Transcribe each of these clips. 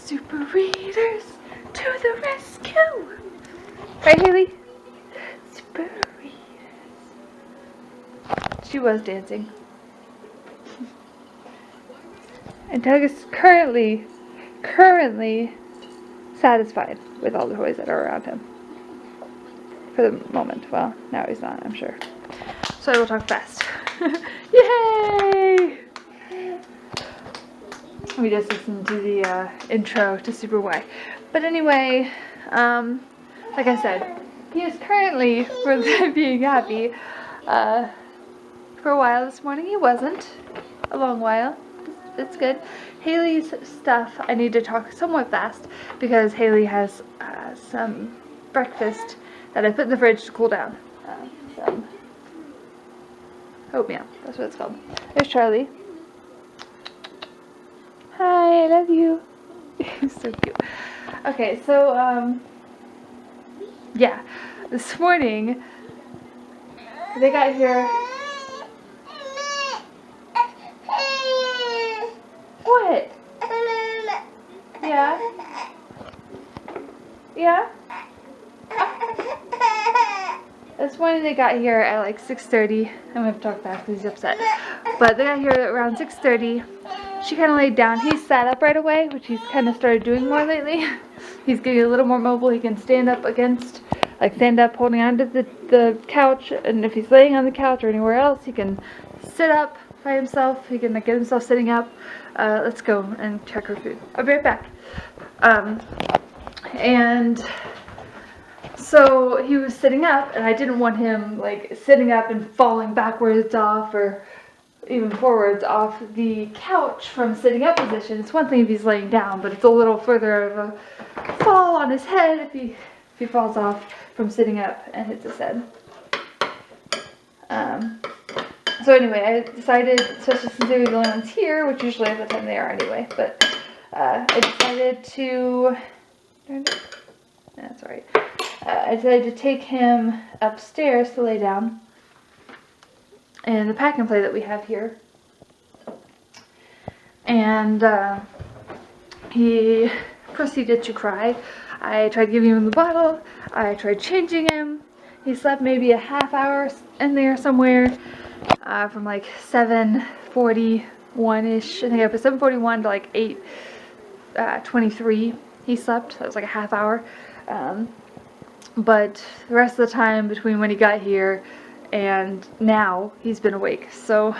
Super readers to the rescue! Right, Haley? Super readers. She was dancing. And Doug is currently satisfied with all the toys that are around him. For the moment. Well, now he's not, I'm sure. So I will talk fast. Yay! We just listened to the intro to Super Y. But anyway, like I said, he is currently, for being happy, for a while this morning he wasn't. A long while. It's good. Haley's stuff, I need to talk somewhat fast because Haley has some breakfast that I put in the fridge to cool down. Some oatmeal, that's what it's called. There's Charlie. Hi, I love you. He's so cute. Okay, so, yeah. This morning, they got here. What? Yeah? Yeah? This morning they got here at like 6:30. I'm going to talk fast because he's upset. But they got here around 6:30. She kind of laid down. He sat up right away, which he's kind of started doing more lately. He's getting a little more mobile. He can stand up holding onto the couch. And if he's laying on the couch or anywhere else, he can sit up by himself. He can get himself sitting up. Let's go and check her food. I'll be right back. And so he was sitting up, and I didn't want him like sitting up and falling backwards off or even forwards off the couch from sitting up position. It's one thing if he's laying down, but it's a little further of a fall on his head if he falls off from sitting up and hits his head. So anyway, I decided, especially since they were the only ones here, which usually at the time they are anyway, but I decided to, that's alright. I decided to take him upstairs to lay down in the pack and play that we have here. And he proceeded to cry. I tried giving him the bottle. I tried changing him. He slept maybe a half hour in there somewhere from like 7:41-ish. I think I put 7:41 to like 8:23 he slept. That was like a half hour. But the rest of the time between when he got here and now, he's been awake. So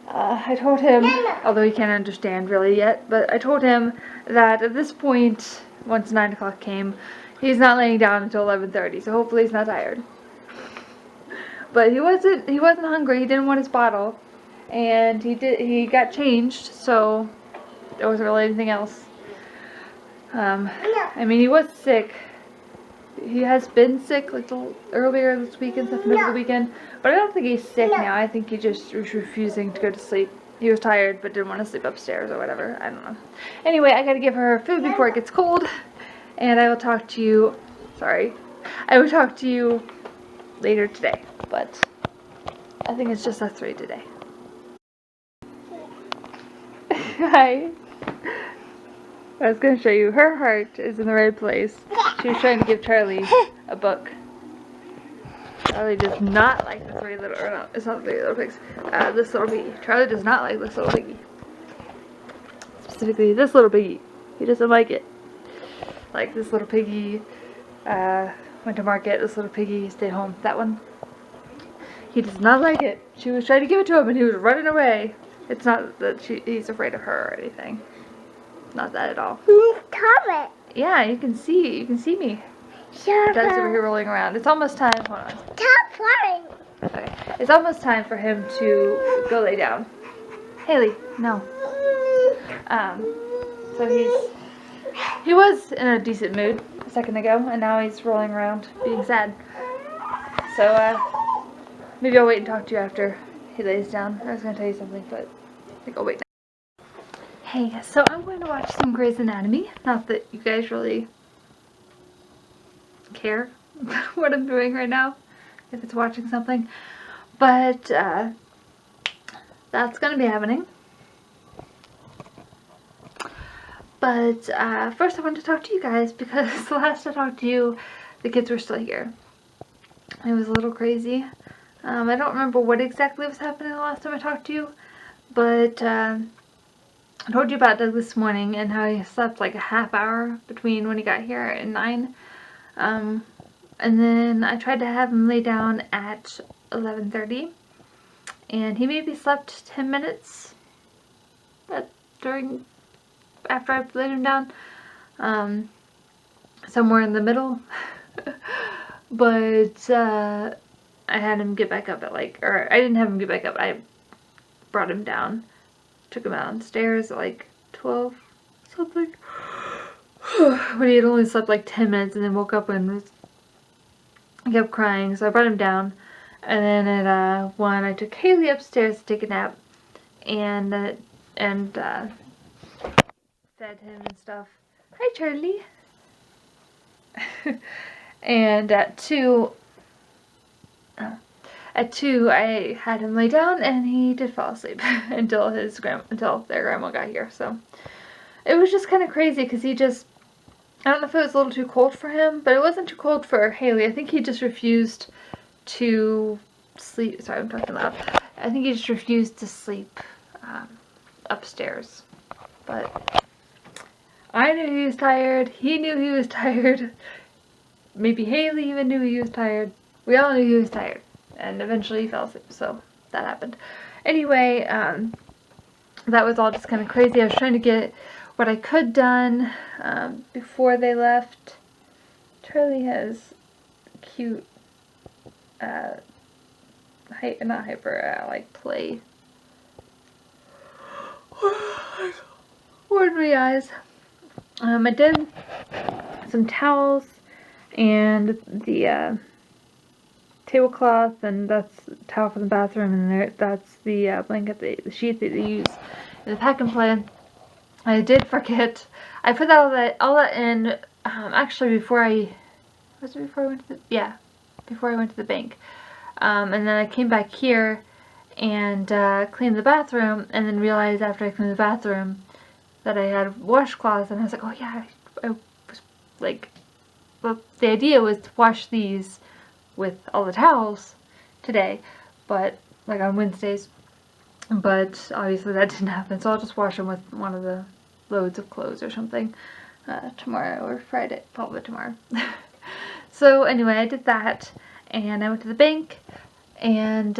I told him, although he can't understand really yet, but I told him that at this point, once 9 o'clock came, he's not laying down until 11:30, so hopefully he's not tired. But he wasn't hungry. He didn't want his bottle, and he got changed, so there wasn't really anything else. I mean, he was sick. He has been sick like earlier this week and stuff, middle of the weekend, but I don't think he's sick now. I think he just was refusing to go to sleep. He was tired but didn't want to sleep upstairs or whatever. I don't know. Anyway, I gotta give her food before it gets cold, and I will talk to you, I will talk to you later today, but I think it's just us three today. Hi. I was going to show you. Her heart is in the right place. She was trying to give Charlie a book. Charlie does not like the three little, or no, it's not the three little pigs. This little piggy. Charlie does not like this little piggy. Specifically, this little piggy. He doesn't like it. Like this little piggy went to market. This little piggy stayed home. That one. He does not like it. She was trying to give it to him and he was running away. It's not that he's afraid of her or anything. Not that at all. Comment. Yeah, you can see me. Doug's over here rolling around. It's almost time. Hold on. Stop playing. Okay. It's almost time for him to go lay down. Haley, no. So he was in a decent mood a second ago, and now he's rolling around being sad. So maybe I'll wait and talk to you after he lays down. I was gonna tell you something, but I think I'll wait now. Hey, so I'm going to watch some Grey's Anatomy. Not that you guys really care what I'm doing right now, if it's watching something. But that's going to be happening. But first I wanted to talk to you guys because the last I talked to you, the kids were still here. It was a little crazy. I don't remember what exactly was happening the last time I talked to you, but I told you about Doug this morning and how he slept like a half hour between when he got here and 9. And then I tried to have him lay down at 11:30, and he maybe slept 10 minutes after I laid him down, somewhere in the middle. But I had him get back up at or I didn't have him get back up. I brought him down, took him downstairs at like 12 something. But he had only slept like 10 minutes and then woke up and kept crying. So I brought him down, and then at 1 I took Haley upstairs to take a nap, and fed him and stuff. Hi, Charlie. And at 2 I had him lay down, and he did fall asleep until their grandma got here. So it was just kind of crazy because I don't know if it was a little too cold for him, but it wasn't too cold for Haley. I think he just refused to sleep. Sorry, I'm talking loud. I think he just refused to sleep upstairs. But I knew he was tired. He knew he was tired. Maybe Haley even knew he was tired. We all knew he was tired. And eventually he fell asleep. So that happened. Anyway, that was all just kind of crazy. I was trying to get what I could done before they left. Charlie has cute, play. Where'd my eyes? I did some towels and the tablecloth, and that's the towel for the bathroom, and that's the blanket, the sheet that they use in the pack and play. I did forget. I put all that in actually before I went to the bank. And then I came back here and cleaned the bathroom, and then realized after I cleaned the bathroom that I had washcloths, and I was like, oh yeah, I was like, well, the idea was to wash these with all the towels today, but like on Wednesdays, but obviously that didn't happen, so I'll just wash them with one of the loads of clothes or something tomorrow or Friday, probably tomorrow. So anyway, I did that, and I went to the bank, and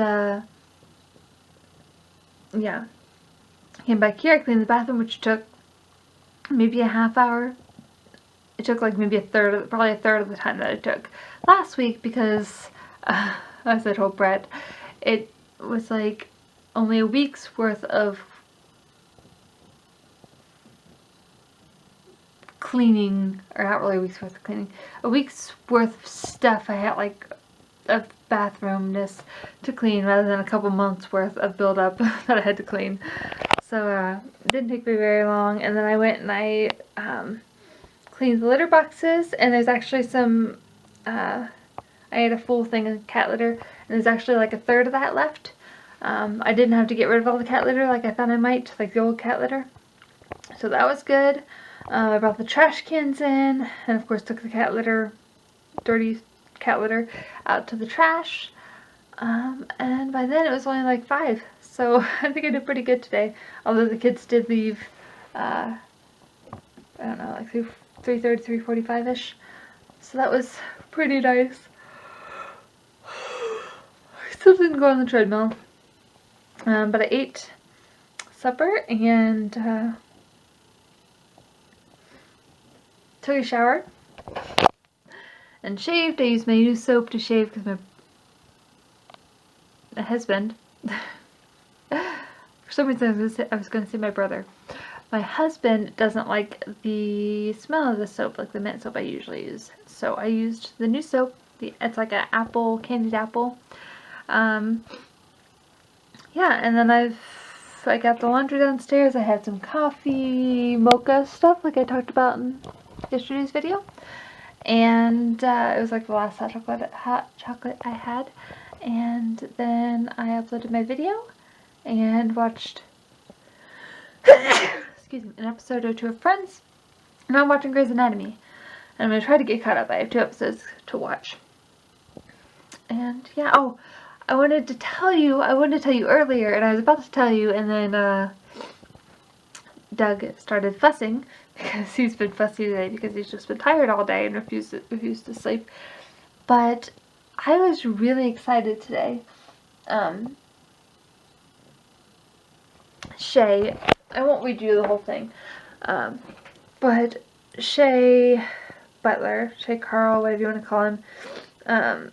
yeah, came back here, I cleaned the bathroom, which took maybe a half hour. It took like maybe probably a third of the time that it took last week, because as I told Brett, it was like only a week's worth of cleaning, or not really a week's worth of cleaning, a week's worth of stuff I had, like of bathroomness to clean, rather than a couple months worth of buildup that I had to clean. So it didn't take me very long, and then I went and I cleaned the litter boxes, and there's actually some, I had a full thing of cat litter, and there's actually like a third of that left. I didn't have to get rid of all the cat litter like I thought I might, like the old cat litter. So that was good. I brought the trash cans in, and of course took the dirty cat litter out to the trash. And by then it was only like 5. So I think I did pretty good today. Although the kids did leave, I don't know, like 3:30, 3:45-ish. So that was pretty nice. I still didn't go on the treadmill. But I ate supper and took a shower and shaved. I used my new soap to shave because my husband, for some reason I was going to say my brother. My husband doesn't like the smell of the soap, like the mint soap I usually use. So I used the new soap. It's like an apple, candied apple. Yeah, and then I got the laundry downstairs. I had some coffee, mocha stuff like I talked about in yesterday's video. And it was like the last hot chocolate I had. And then I uploaded my video and watched excuse me, an episode or two of Friends. And I'm watching Grey's Anatomy. And I'm going to try to get caught up. I have 2 episodes to watch. And yeah, oh, I wanted to tell you earlier, and I was about to tell you, and then Doug started fussing, because he's been fussy today, because he's just been tired all day and refused to sleep. But I was really excited today. Shay, I won't read you the whole thing, but Shay Butler, Shay Carl, whatever you want to call him,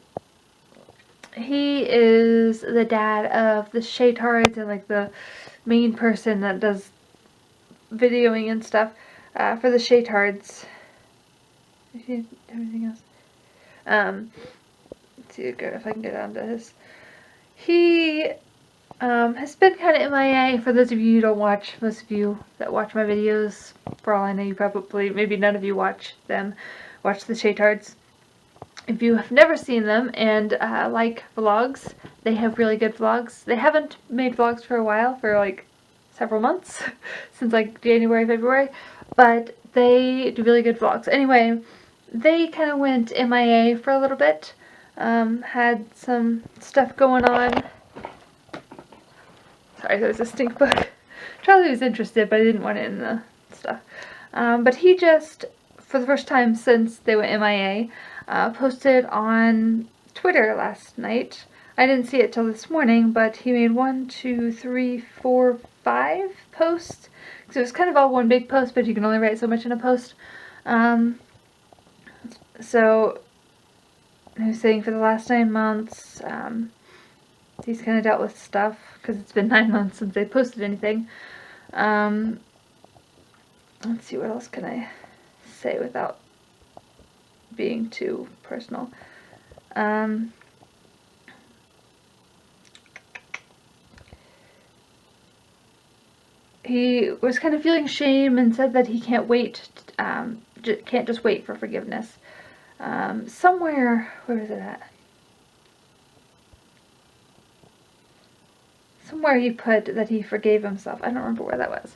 he is the dad of the Shaytards and like the main person that does videoing and stuff for the Shaytards. Everything else. Let's see if I can get down to his. He has been kind of MIA. For those of you who don't watch, most of you that watch my videos, for all I know, you probably, maybe none of you watch them, watch the Shaytards. If you have never seen them and like vlogs, they have really good vlogs. They haven't made vlogs for a while, for like several months, since like January, February, but they do really good vlogs. Anyway, they kind of went MIA for a little bit, had some stuff going on. Sorry, there's a stink bug. Charlie was interested, but I didn't want it in the stuff. But he just, for the first time since they went MIA, posted on Twitter last night. I didn't see it till this morning, but he made 1, 2, 3, 4, 5 posts. So it was kind of all one big post, but you can only write so much in a post. So he was saying for the last 9 months, he's kind of dealt with stuff, because it's been 9 months since they posted anything. Let's see, what else can I say without being too personal. He was kind of feeling shame and said that he can't wait, can't just wait for forgiveness. Somewhere, where is it at? Somewhere he put that he forgave himself. I don't remember where that was.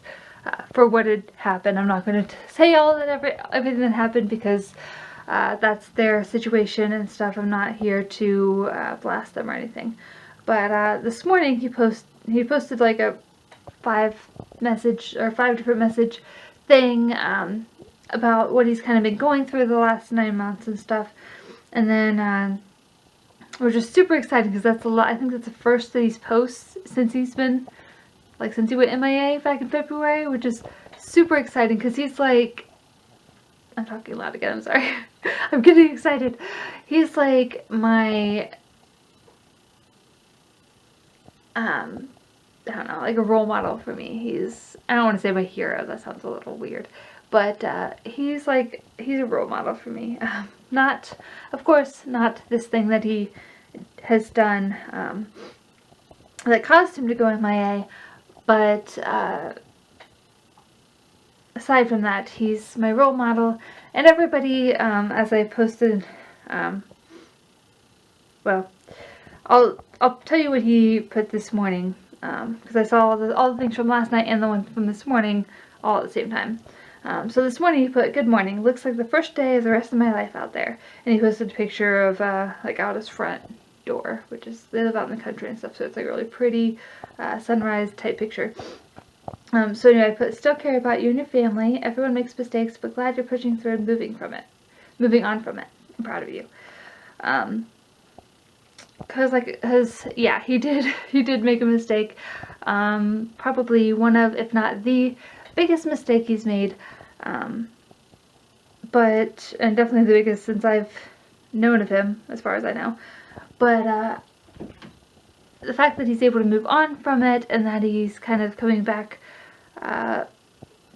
For what had happened. I'm not going to say everything that happened, because that's their situation and stuff. I'm not here to blast them or anything. But this morning he posted like a 5 different message thing about what he's kind of been going through the last 9 months and stuff. And then we're just super excited, because that's a lot. I think that's the first that he's posted since he's been, like, since he went MIA back in February, which is super exciting, because he's like, I'm talking loud again, I'm sorry. I'm getting excited. He's like my, I don't know, like a role model for me. I don't want to say my hero, that sounds a little weird, but he's a role model for me. Not, of course, not this thing that he has done that caused him to go MIA, but aside from that, he's my role model. And everybody, as I posted, well, I'll tell you what he put this morning, because I saw all the things from last night and the one from this morning all at the same time. So this morning he put, "Good morning. Looks like the first day of the rest of my life out there." And he posted a picture of like out his front door, which is, they live out in the country and stuff, so it's like a really pretty sunrise type picture. So anyway, I put, "Still care about you and your family. Everyone makes mistakes, but glad you're pushing through and moving on from it. I'm proud of you." Cause yeah, he did make a mistake. Probably one of, if not the biggest mistake he's made. And definitely the biggest since I've known of him, as far as I know. But the fact that he's able to move on from it, and that he's kind of coming back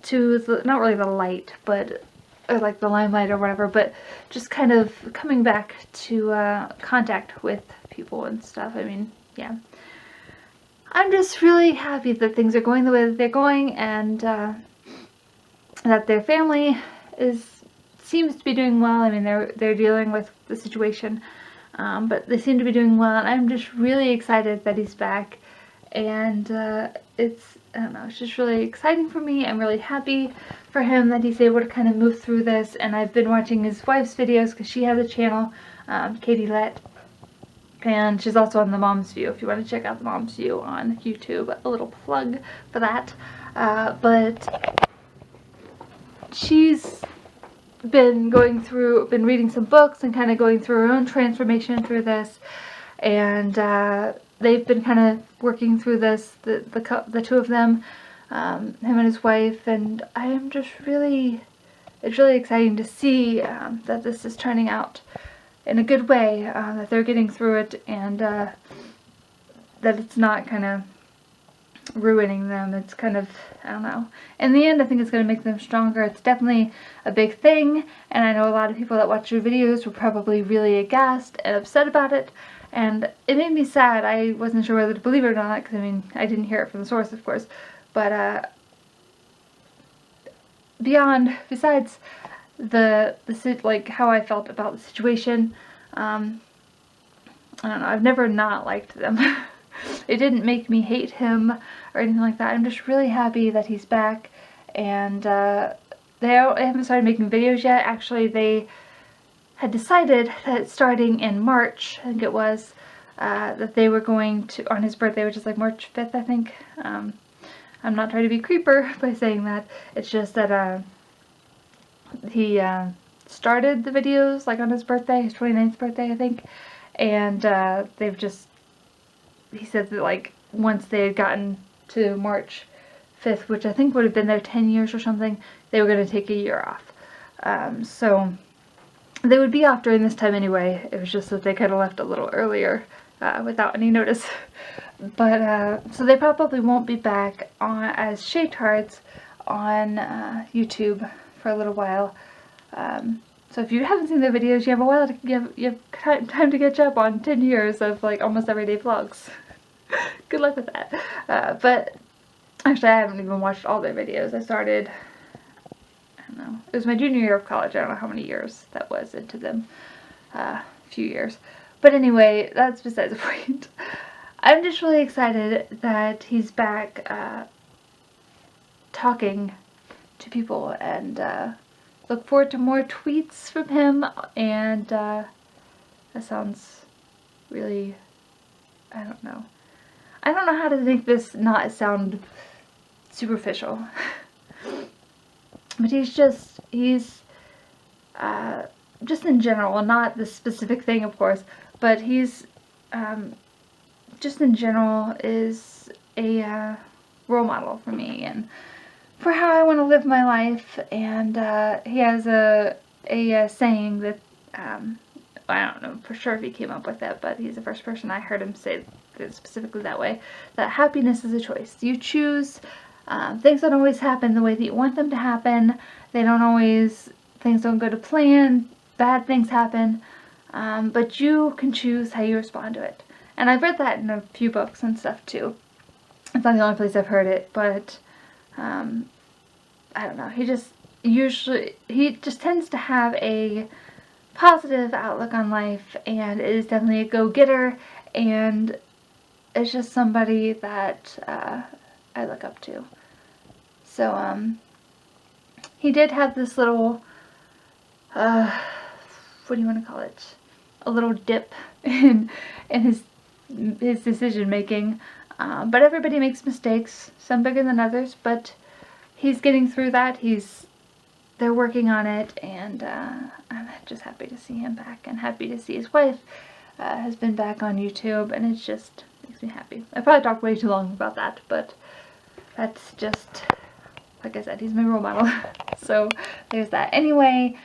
to not really the light, but or like the limelight or whatever, but just kind of coming back to contact with people and stuff. I mean, yeah. I'm just really happy that things are going the way that they're going, and that their family seems to be doing well. I mean, they're dealing with the situation, but they seem to be doing well, and I'm just really excited that he's back. And it's I don't know, it's just really exciting for me. I'm really happy for him that he's able to kind of move through this, and I've been watching his wife's videos because she has a channel, Katie Lett, and she's also on The Mom's View if you want to check out The Mom's View on YouTube. A little plug for that. But she's been reading some books and kind of going through her own transformation through this, and they've been kind of working through this, the two of them, him and his wife, and I am just really, it's really exciting to see that this is turning out in a good way, that they're getting through it, and that it's not kind of ruining them. It's kind of, I don't know. In the end, I think it's going to make them stronger. It's definitely a big thing, and I know a lot of people that watch your videos were probably really aghast and upset about it, and it made me sad. I wasn't sure whether to believe it or not, because I mean, I didn't hear it from the source, of course, but besides like how I felt about the situation, I don't know, I've never not liked them. It didn't make me hate him or anything like that. I'm just really happy that he's back, and they haven't started making videos yet. Actually, they had decided that starting in March, I think it was, that they were going to, on his birthday, which is like March 5th, I think. I'm not trying to be a creeper by saying that. It's just that he started the videos like on his birthday, his 29th birthday, I think, and he said that like once they had gotten to March 5th, which I think would have been their 10 years or something, they were going to take a year off. So they would be off during this time anyway. It was just that they kind of left a little earlier without any notice. But so they probably won't be back as Shaytards on YouTube for a little while. So if you haven't seen their videos, you have a while to you have time to catch up on 10 years of like almost everyday vlogs. Good luck with that. But actually, I haven't even watched all their videos. I started, I don't know, it was my junior year of college. I don't know how many years that was into them. A few years. But anyway, that's besides the point. I'm just really excited that he's back talking to people, and look forward to more tweets from him, and that sounds really, I don't know how to make this not sound superficial. But he's just in general, not this specific thing of course, but he's just in general is a role model for me and for how I want to live my life. And he has a saying that I don't know for sure if he came up with it, but he's the first person I heard him say it specifically that way, that happiness is a choice. You choose. Things don't always happen the way that you want them to happen. Things don't go to plan. Bad things happen. But you can choose how you respond to it. And I've read that in a few books and stuff too. It's not the only place I've heard it, but I don't know. He just tends to have a positive outlook on life, and is definitely a go-getter, and it's just somebody that I look up to. So he did have this little what do you want to call it? A little dip in his decision making. But everybody makes mistakes, some bigger than others, but he's getting through that. They're working on it, and I'm just happy to see him back, and happy to see his wife has been back on YouTube, and it just makes me happy. I probably talked way too long about that, but that's just, like I said, he's my role model. So there's that. Anyway,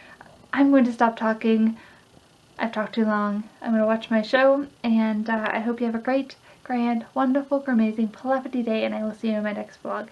I'm going to stop talking. I've talked too long. I'm going to watch my show, and I hope you have a great, grand, wonderful, amazing, Palafity day, and I will see you in my next vlog.